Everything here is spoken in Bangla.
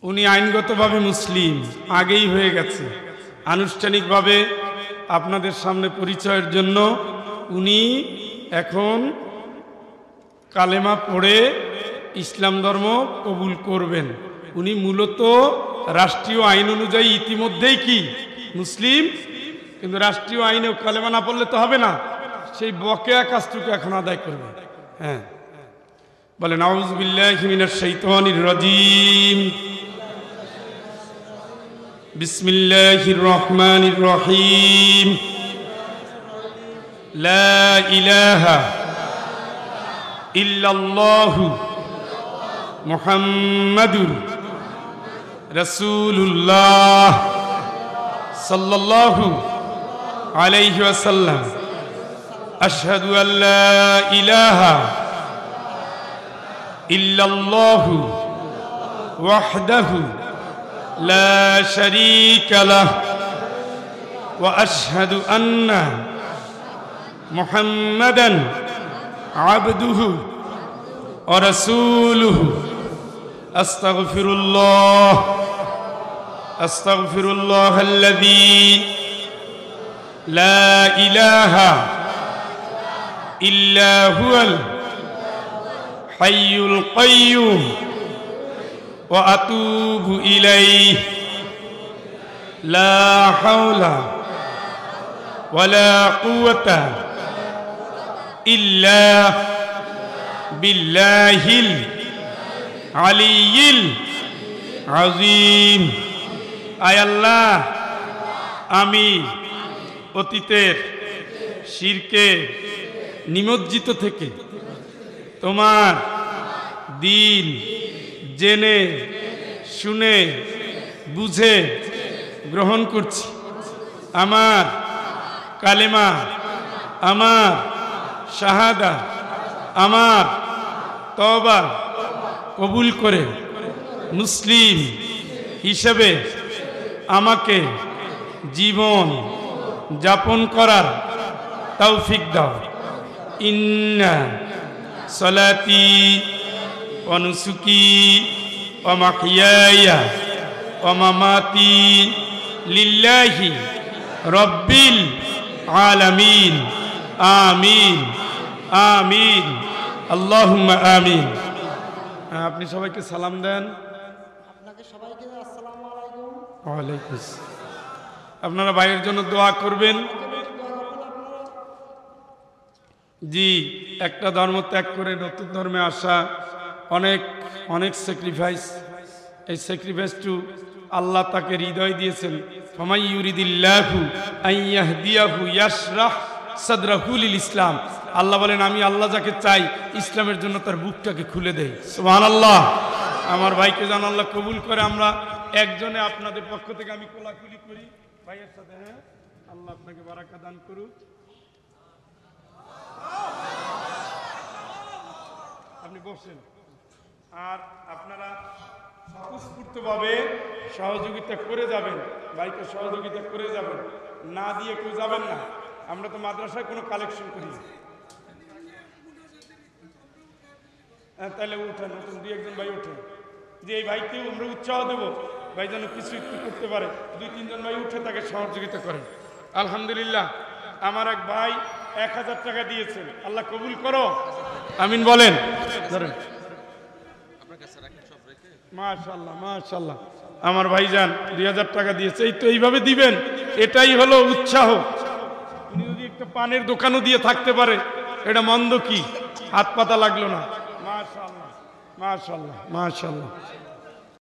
উনি আইনগতভাবে মুসলিম আগেই হয়ে গেছে। আনুষ্ঠানিকভাবে আপনাদের সামনে পরিচয়ের জন্য উনি এখন কালেমা পড়ে ইসলাম ধর্ম কবুল করবেন। উনি মূলত রাষ্ট্রীয় আইন অনুযায়ী ইতিমধ্যেই কি মুসলিম, কিন্তু রাষ্ট্রীয় আইনেও কালেমা না পড়লে তো হবে না, সেই বকেয়া কাজটুকু এখন আদায় করবে। হ্যাঁ বলেন আউযু বিল্লাহি মিনাশ শাইতানির রাজীম, বিসমিল্লাহির রহমানির রহিম। লা ইলাহা ইল্লাল্লাহু মুহাম্মাদুর রাসূলুল্লাহ সাল্লাল্লাহু আলাইহি ওয়াসাল্লাম। আশহাদু আল্লা ইলাহা ইল্লাল্লাহু ওয়াহদাহু লা শারীকা লাহু ওয়া আশহাদু আন্না মুহাম্মাদান আবদুহু ওয়া রাসূলুহু। আস্তাগফিরুল্লাহ আস্তাগফিরুল্লাহাল্লাযী লা ইলাহা ইল্লা হুয়াল হাইয়ুল কাইয়্যুম ওয়া আতুবু ইলাইহি। লা হাওলা ওয়ালা কুওয়াতা ইল্লা বিল্লাহিল আলিয়্যিল আযীম। আয় আল্লাহ, আমি অতীতের শিরকে নিমজ্জিত থেকে তোমার দিন জেনে শুনে বুঝে গ্রহণ করছি। আমার কালেমা, আমার শাহাদা, আমার তওবা কবুল করে মুসলিম হিসেবে আমাকে জীবন যাপন করার তৌফিক দাও। ইন্না সলাতি ওয়া নুসুকি ওয়া মাহইয়ায়া ওয়া মামাতি লিল্লাহি রাব্বিল আলামিন। আমিন আমিন আল্লাহুম্মা আমিন। আপনি সবাইকে সালাম দেন। আপনাকে সবাইকে আসসালামু আলাইকুম। ওয়ালাইকুম আসসালাম। আপনারা ভাইয়ের জন্য দোয়া করবেন। জি, একটা ধর্ম ত্যাগ করে নতুন ধর্মে আসা অনেক অনেক স্যাক্রিফাইস। এই স্যাক্রিফাইসটু আল্লাহ তাকে হৃদয় দিয়েছেন। ফামাই ইউরিদিল্লাহু আন ইয়াহদিয়াহু ইয়াশরাহ সাদরাহু লিল ইসলাম। আল্লাহ বলেন, আমি আল্লাহ যাকে চাই ইসলামের জন্য তার বুকটাকে খুলে দেই। সুবহানাল্লাহ। আমার ভাইকে যেন আল্লাহ কবুল করে। আমরা একজনে আপনাদের পক্ষ থেকে আমি কোলাকুলি করি ভাইয়ের সাথে। হ্যাঁ, আল্লাহ আপনাকে বারাকা দান করুক। আপনি বসেন। আর আপনারা স্বতঃস্ফূর্তভাবে সহযোগিতা করে যাবেন, ভাইকে সহযোগিতা করে যাবেন, না দিয়ে কেউ যাবেন না। আমরা তো মাদ্রাসায় কোনো কালেকশন করি না। তাহলে উঠেন, নতুন দুই একজন ভাই উঠেন, যে এই ভাইকেও আমরা উৎসাহ দেবো, ভাই যেন কিছু একটু করতে পারে। দুই তিনজন ভাই উঠে তাকে সহযোগিতা করেন। আলহামদুলিল্লাহ, আমার এক ভাই 1000 টাকা দিয়েছেন। আল্লাহ কবুল করো, আমিন বলেন। ধরেন, মাশাআল্লাহ মাশাআল্লাহ। আমার ভাইজান 2000 টাকা দিয়েছে। এই তো এইভাবে দিবেন, এটাই হলো উৎসাহ। উনি যদি একটা পানের দোকানও দিয়ে থাকতে পারে, এটা মন্দ কি? হাত পাতা লাগলো না। মাশাআল্লাহ মাশাআল্লাহ মাশাআল্লাহ।